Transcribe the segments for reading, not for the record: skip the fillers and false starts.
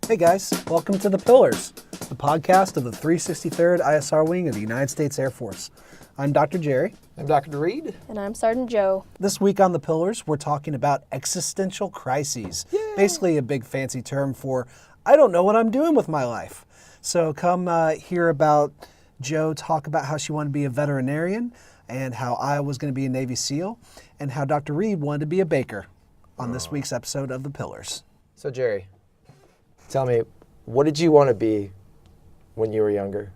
Hey guys, welcome to The Pillars, the podcast of the 363rd ISR Wing of the United States Air Force. I'm Dr. Jerry. I'm Dr. Reed. And I'm Sergeant Joe. This week on The Pillars, we're talking about existential crises. Yay. Basically a big fancy term for, I don't know what I'm doing with my life. So come hear about Joe talk about how she wanted to be a veterinarian and how I was going to be a Navy SEAL and how Dr. Reed wanted to be a baker on this week's episode of The Pillars. So Jerry, tell me, what did you want to be when you were younger?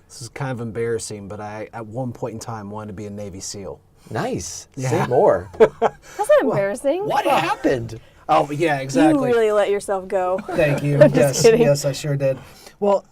This is kind of embarrassing, but I, at one point in time, wanted to be a Navy SEAL. Nice. Yeah. Say more. That's not embarrassing. What happened? Oh, yeah, exactly. You really let yourself go. Thank you. Just kidding. Yes, I sure did. Well,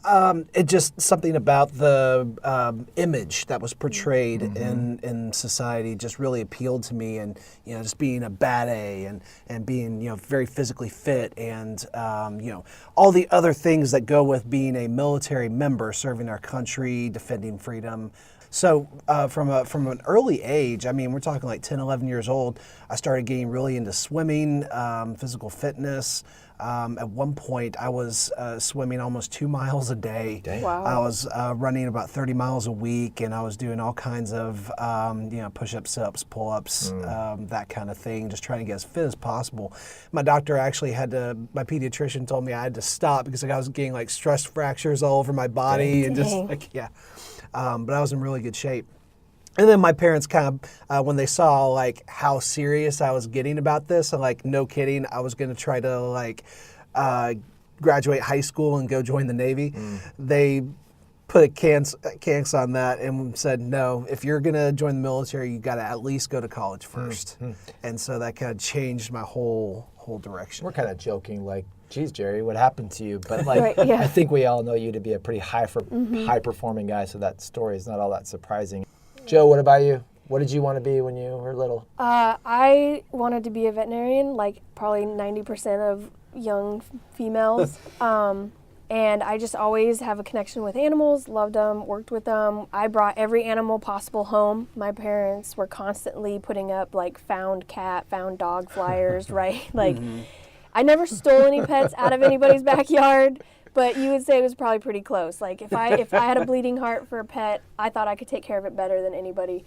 it just something about the image that was portrayed in society just really appealed to me, and just being a bad A and being very physically fit and all the other things that go with being a military member, serving our country, defending freedom. So from an early age, I mean, we're talking like 10, 11 years old, I started getting really into swimming, physical fitness. At one point, I was swimming almost 2 miles a day. Dang. Wow. I was running about 30 miles a week, and I was doing all kinds of push-ups, sit-ups, pull-ups, that kind of thing, just trying to get as fit as possible. My doctor actually my pediatrician told me I had to stop because I was getting like stress fractures all over my body. Dang. And but I was in really good shape. And then my parents kind of, when they saw like how serious I was getting about this, and like, no kidding, I was going to try to like graduate high school and go join the Navy, they put a canks on that and said, no, if you're going to join the military, you got to at least go to college first. And so that kind of changed my whole direction. We're kind of joking, like, geez, Jerry, what happened to you? But like, Right, yeah. I think we all know you to be a pretty high-performing guy, so that story is not all that surprising. Joe, what about you? What did you want to be when you were little? I wanted to be a veterinarian, like probably 90% of young females. And I just always have a connection with animals, loved them, worked with them. I brought every animal possible home. My parents were constantly putting up like found cat, found dog flyers, right? Like, I never stole any pets out of anybody's backyard, but you would say it was probably pretty close. Like if I had a bleeding heart for a pet, I thought I could take care of it better than anybody.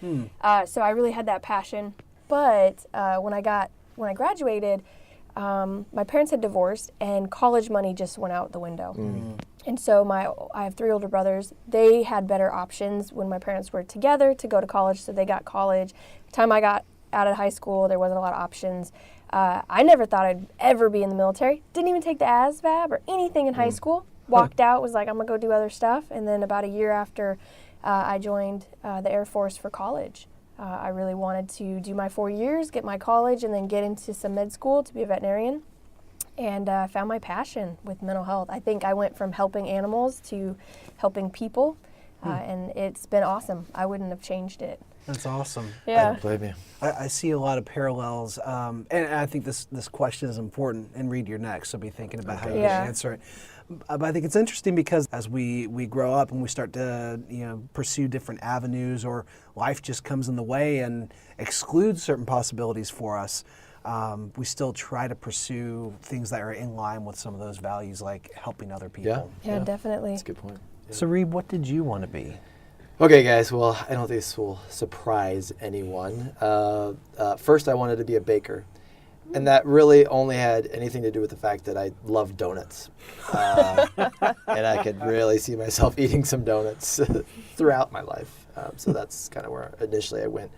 So I really had that passion. But when I graduated, my parents had divorced, and college money just went out the window. And so I have 3 older brothers. They had better options when my parents were together to go to college, so they got college. By the time I got out of high school, there wasn't a lot of options. I never thought I'd ever be in the military. Didn't even take the ASVAB or anything in high school. Walked out, was like, I'm going to go do other stuff. And then about a year after I joined the Air Force for college, I really wanted to do my 4 years, get my college, and then get into some med school to be a veterinarian. And found my passion with mental health. I think I went from helping animals to helping people, and it's been awesome. I wouldn't have changed it. That's awesome. I Yeah. don't blame you. I see a lot of parallels, and I think this question is important, and Reed, you're next, so be thinking about how you're going to answer it. But I think it's interesting because as we grow up and we start to pursue different avenues, or life just comes in the way and excludes certain possibilities for us, we still try to pursue things that are in line with some of those values, like helping other people. Yeah, definitely. That's a good point. Yeah. So Reed, what did you want to be? Okay, guys, well, I don't think this will surprise anyone. First, I wanted to be a baker. And that really only had anything to do with the fact that I love donuts. And I could really see myself eating some donuts throughout my life. So that's kind of where initially I went.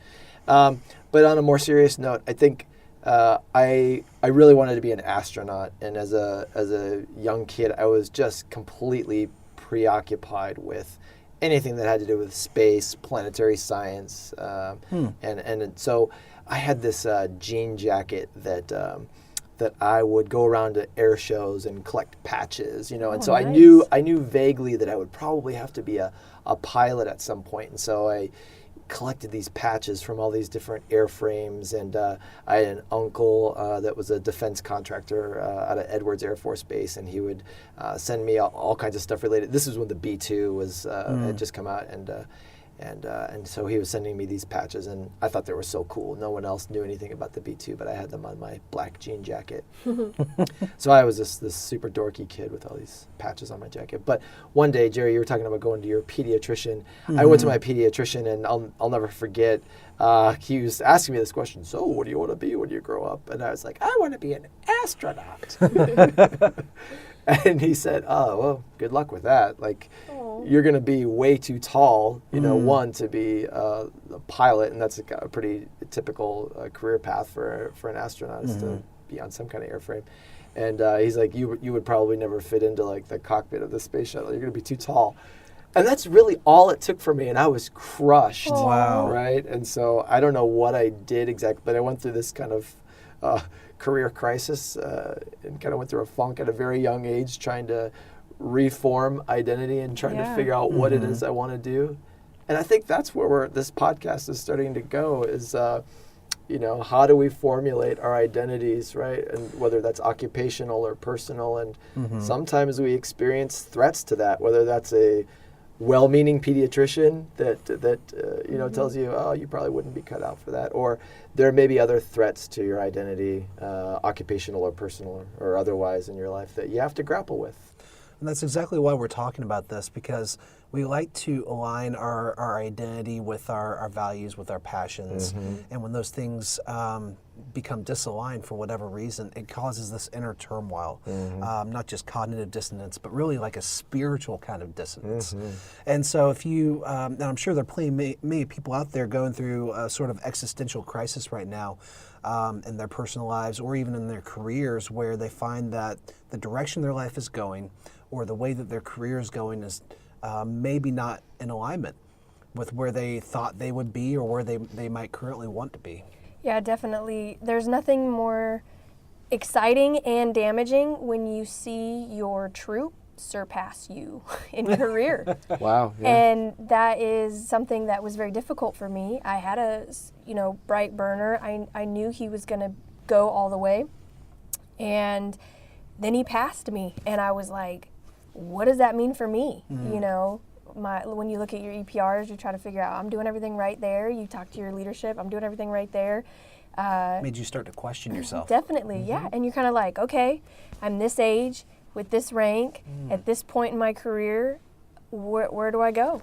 But on a more serious note, I think I really wanted to be an astronaut. And as a young kid, I was just completely preoccupied with anything that had to do with space, planetary science, and so I had this jean jacket that I would go around to air shows and collect patches, and so nice. I knew vaguely that I would probably have to be a pilot at some point, and so I collected these patches from all these different airframes, and I had an uncle that was a defense contractor out of Edwards Air Force Base, and he would send me all kinds of stuff related. This was when the B-2 was had just come out, And so he was sending me these patches, and I thought they were so cool. No one else knew anything about the B-2, but I had them on my black jean jacket. So I was this super dorky kid with all these patches on my jacket. But one day, Jerry, you were talking about going to your pediatrician. I went to my pediatrician, and I'll never forget, he was asking me this question, so what do you want to be when you grow up? And I was like, I want to be an astronaut. And he said, oh, well, good luck with that. Like, you're going to be way too tall, one, to be a pilot, and that's a pretty typical career path for an astronaut is to be on some kind of airframe. And he's like, you would probably never fit into like the cockpit of the space shuttle. You're going to be too tall. And that's really all it took for me, and I was crushed. Wow. Right? And so I don't know what I did exactly, but I went through this kind of career crisis and kind of went through a funk at a very young age, trying to reform identity and trying to figure out what it is I want to do. And I think that's where this podcast is starting to go is, how do we formulate our identities, right? And whether that's occupational or personal. And sometimes we experience threats to that, whether that's a well-meaning pediatrician that tells you, oh, you probably wouldn't be cut out for that. Or there may be other threats to your identity, occupational or personal or otherwise in your life that you have to grapple with. And that's exactly why we're talking about this, because we like to align our identity with our values, with our passions. And when those things become disaligned for whatever reason, it causes this inner turmoil, not just cognitive dissonance, but really like a spiritual kind of dissonance. And so if you, and I'm sure there are plenty many people out there going through a sort of existential crisis right now, in their personal lives or even in their careers, where they find that the direction their life is going or the way that their career is going is maybe not in alignment with where they thought they would be or where they might currently want to be. Yeah, definitely. There's nothing more exciting and damaging when you see your troop surpass you in career. Wow. Yeah. And that is something that was very difficult for me. I had a, bright burner. I knew he was going to go all the way. And then he passed me, and I was like, what does that mean for me? When you look at your EPRs, you try to figure out, I'm doing everything right there. You talk to your leadership, I'm doing everything right there. Made you start to question yourself. Definitely, yeah. And you're kind of like, okay, I'm this age, with this rank, at this point in my career, where do I go?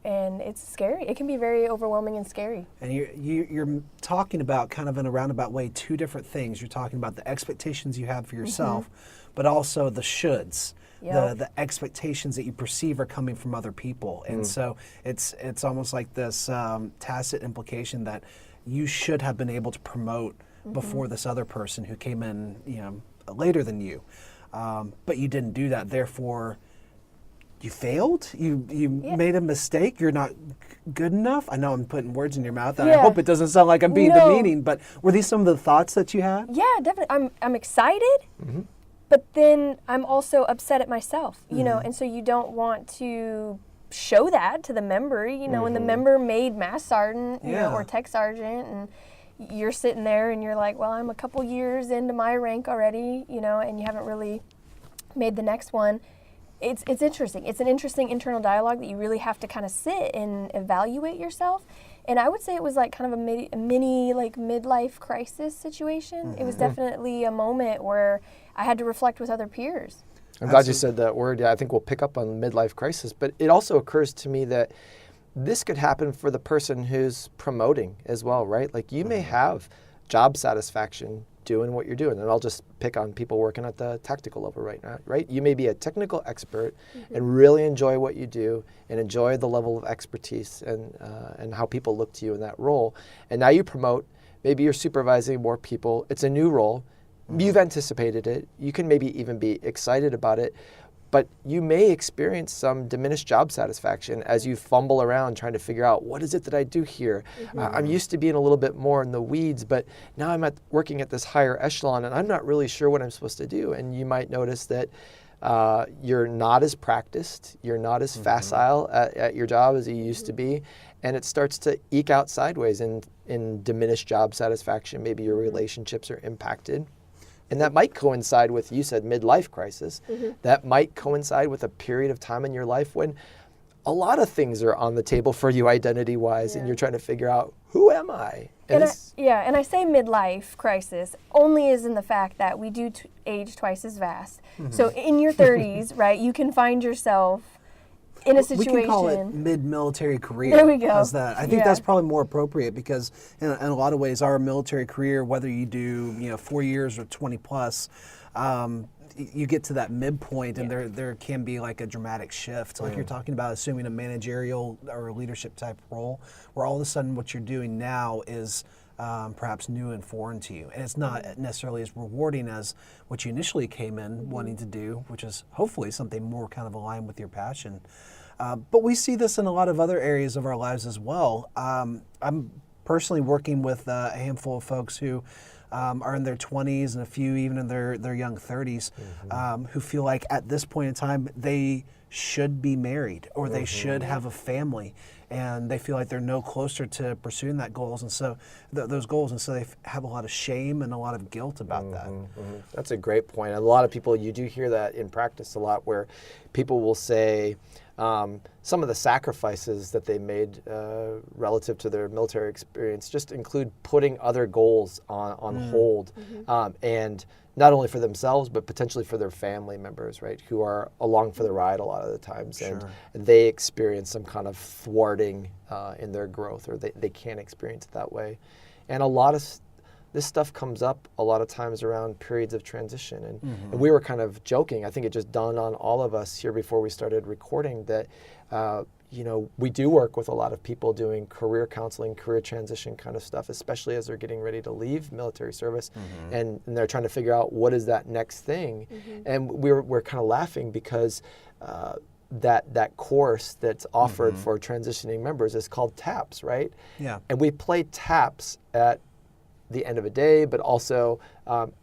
And it's scary. It can be very overwhelming and scary. And you're talking about, kind of in a roundabout way, two different things. You're talking about the expectations you have for yourself, but also the shoulds. Yep. The expectations that you perceive are coming from other people. And so it's almost like this tacit implication that you should have been able to promote before this other person who came in later than you. But you didn't do that. Therefore, you failed? You made a mistake? You're not good enough? I know I'm putting words in your mouth, and I hope it doesn't sound like I'm being demeaning, but were these some of the thoughts that you had? Yeah, definitely. I'm excited. But then I'm also upset at myself, and so you don't want to show that to the member, when the member made mass sergeant, or tech sergeant, and you're sitting there and you're like, well, I'm a couple years into my rank already, and you haven't really made the next one. It's interesting. It's an interesting internal dialogue that you really have to kind of sit and evaluate yourself. And I would say it was like kind of a mini like midlife crisis situation. It was definitely a moment where I had to reflect with other peers. I'm glad you said that word. Yeah, I think we'll pick up on midlife crisis. But it also occurs to me that this could happen for the person who's promoting as well, right? Like you may have job satisfaction doing what you're doing. And I'll just pick on people working at the tactical level right now, right? You may be a technical expert and really enjoy what you do and enjoy the level of expertise and how people look to you in that role. And now you promote, maybe you're supervising more people. It's a new role. You've anticipated it. You can maybe even be excited about it. But you may experience some diminished job satisfaction as you fumble around trying to figure out, what is it that I do here? I'm used to being a little bit more in the weeds, but now I'm working at this higher echelon and I'm not really sure what I'm supposed to do. And you might notice that you're not as practiced, you're not as facile at your job as you used to be, and it starts to eke out sideways in diminished job satisfaction. Maybe your relationships are impacted. And that might coincide with, you said, midlife crisis. That might coincide with a period of time in your life when a lot of things are on the table for you identity-wise, and Yeah. you're trying to figure out, who am I? And it's- and I say midlife crisis only is in the fact that we do age twice as fast. So in your 30s, right, you can find yourself in a situation. We can call it mid-military career. There we go. How's that? I think Yeah. that's probably more appropriate because in a lot of ways, our military career, whether you do 4 years or 20 plus, you get to that midpoint, and there can be like a dramatic shift. Like you're talking about assuming a managerial or leadership type role, where all of a sudden what you're doing now is perhaps new and foreign to you, and it's not necessarily as rewarding as what you initially came in wanting to do, which is hopefully something more kind of aligned with your passion. But we see this in a lot of other areas of our lives as well. I'm personally working with a handful of folks who are in their 20s and a few even in their young 30s who feel like at this point in time they should be married or they should have a family, and they feel like they're no closer to pursuing that goals, and so those goals, and so they have a lot of shame and a lot of guilt about that. That's a great point. A lot of people, you do hear that in practice a lot, where people will say some of the sacrifices that they made relative to their military experience just include putting other goals on hold, and not only for themselves, but potentially for their family members, right, who are along for the ride a lot of the times. And they experience some kind of thwarting in their growth, or they can't experience it that way. And a lot of this stuff comes up a lot of times around periods of transition. And we were kind of joking. I think it just dawned on all of us here before we started recording that, we do work with a lot of people doing career counseling, career transition kind of stuff, especially as they're getting ready to leave military service, and they're trying to figure out what is that next thing. And we're kind of laughing because that course that's offered for transitioning members is called TAPS, right? Yeah. And we play TAPS at the end of a day, but also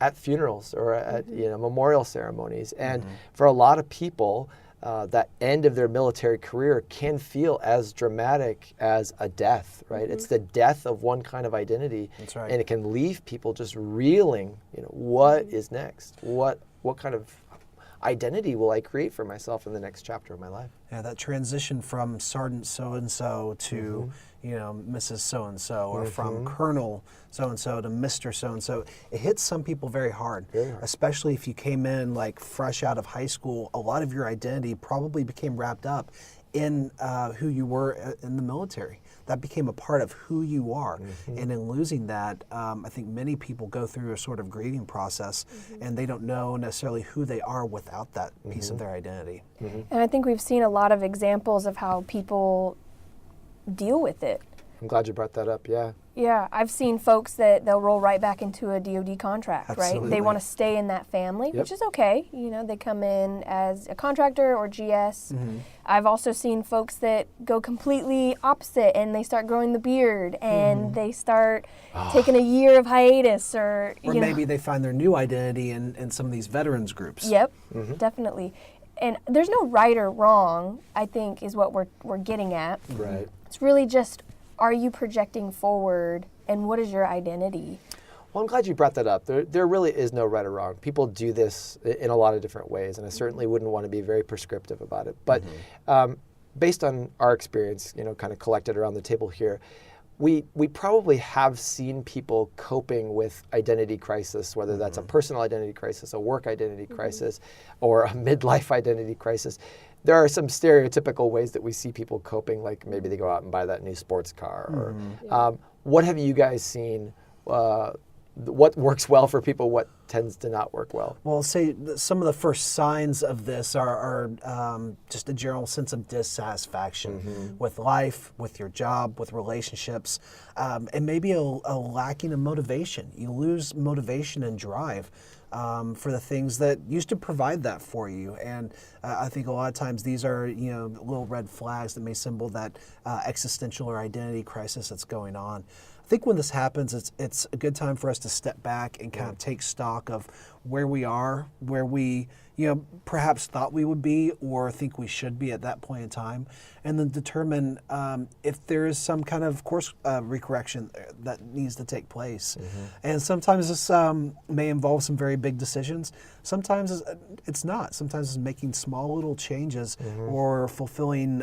at funerals or at memorial ceremonies. And for a lot of people, that end of their military career can feel as dramatic as a death, right? It's the death of one kind of identity. That's right. And it can leave people just reeling, what is next? What kind of identity will I create for myself in the next chapter of my life? Yeah, that transition from Sergeant so-and-so to, Mrs. so-and-so, or from Colonel so-and-so to Mr. so-and-so, it hits some people very hard, especially if you came in like fresh out of high school. A lot of your identity probably became wrapped up in who you were in the military. That became a part of who you are. And in losing that, I think many people go through a sort of grieving process, and they don't know necessarily who they are without that piece of their identity. And I think we've seen a lot of examples of how people deal with it. I'm glad you brought that up, yeah. Yeah, I've seen folks that they'll roll right back into a DoD contract, right? Absolutely. They want to stay in that family, which is okay. They come in as a contractor or GS. I've also seen folks that go completely opposite, and they start growing the beard, and they start taking a year of hiatus, or maybe they find their new identity in some of these veterans groups. Yep, definitely. And there's no right or wrong, I think, is what we're getting at. Right. It's really just, are you projecting forward, and what is your identity? Well, I'm glad you brought that up. There really is no right or wrong. People do this in a lot of different ways, and I certainly wouldn't want to be very prescriptive about it. But based on our experience, kind of collected around the table here, we probably have seen people coping with identity crisis, whether that's a personal identity crisis, a work identity crisis, or a midlife identity crisis. There are some stereotypical ways that we see people coping, like maybe they go out and buy that new sports car. Or what have you guys seen? What works well for people? What tends to not work well? Well, say some of the first signs of this are just a general sense of dissatisfaction with life, with your job, with relationships, and maybe a lacking of motivation. You lose motivation and drive for the things that used to provide that for you. And I think a lot of times these are little red flags that may symbol that existential or identity crisis that's going on. I think when this happens, it's a good time for us to step back and kind of take stock of where we are, where we perhaps thought we would be or think we should be at that point in time, and then determine if there is some kind of course recorrection that needs to take place. And sometimes this may involve some very big decisions. Sometimes it's not. Sometimes it's making small little changes or fulfilling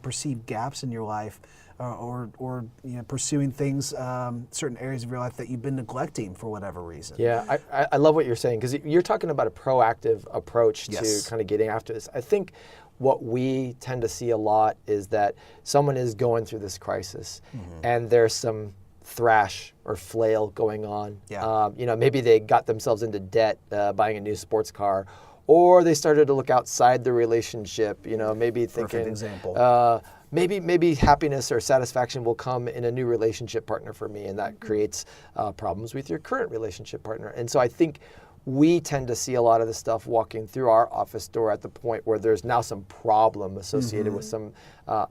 perceived gaps in your life. Or pursuing things, certain areas of your life that you've been neglecting for whatever reason. Yeah, I love what you're saying, because you're talking about a proactive approach Yes. to kind of getting after this. I think what we tend to see a lot is that someone is going through this crisis, and there's some thrash or flail going on. Yeah. Maybe they got themselves into debt buying a new sports car, or they started to look outside the relationship. Maybe thinking. Perfect example. Maybe happiness or satisfaction will come in a new relationship partner for me, and that creates problems with your current relationship partner. And so I think we tend to see a lot of this stuff walking through our office door at the point where there's now some problem associated with some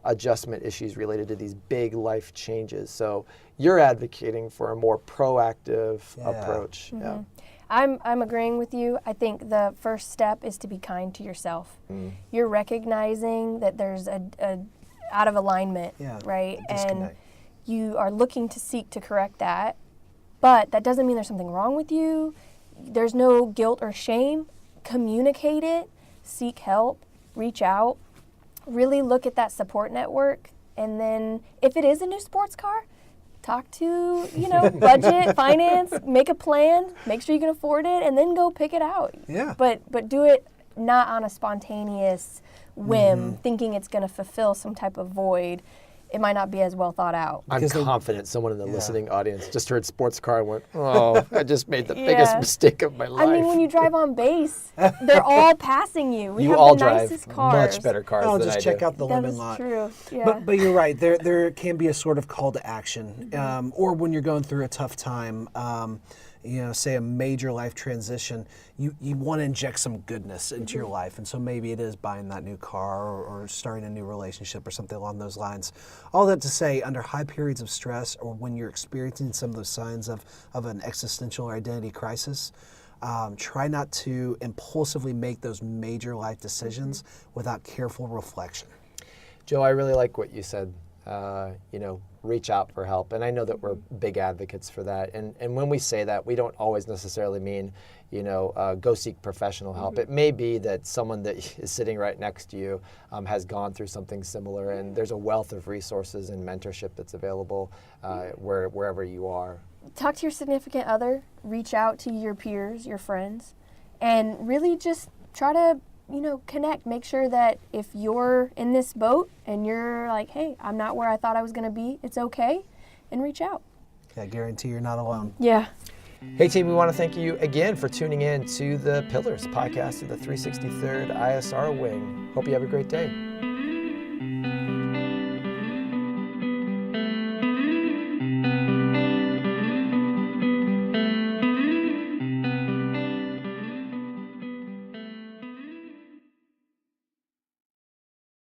adjustment issues related to these big life changes. So you're advocating for a more proactive approach. Yeah. I'm agreeing with you. I think the first step is to be kind to yourself. You're recognizing that there's a out of alignment, right? And you are looking to seek to correct that, but that doesn't mean there's something wrong with you. There's no guilt or shame. Communicate it, seek help, reach out, really look at that support network, and then if it is a new sports car, talk to, budget, finance, make a plan, make sure you can afford it, and then go pick it out. Yeah. But do it not on a spontaneous whim, thinking it's going to fulfill some type of void. It might not be as well thought out. I'm confident someone in the listening audience just heard sports car and went, oh, I just made the biggest mistake of my life. I mean, when you drive on base, they're all passing you. We have all the drive nicest cars. much better cars than just I check do. out the That lemon is lot. true. Yeah. But you're right. There can be a sort of call to action, or when you're going through a tough time, say a major life transition, you want to inject some goodness into your life, and so maybe it is buying that new car or starting a new relationship or something along those lines. All that to say, under high periods of stress or when you're experiencing some of those signs of an existential or identity crisis, try not to impulsively make those major life decisions without careful reflection. Joe, I really like what you said. Reach out for help. And I know that we're big advocates for that. And when we say that, we don't always necessarily mean, go seek professional help. It may be that someone that is sitting right next to you has gone through something similar, and there's a wealth of resources and mentorship that's available wherever you are. Talk to your significant other, reach out to your peers, your friends, and really just try to connect. Make sure that if you're in this boat and you're like, hey, I'm not where I thought I was going to be, it's okay, and reach out. I guarantee you're not alone. Yeah. Hey team, we want to thank you again for tuning in to the Pillars podcast of the 363rd ISR Wing. Hope you have a great day.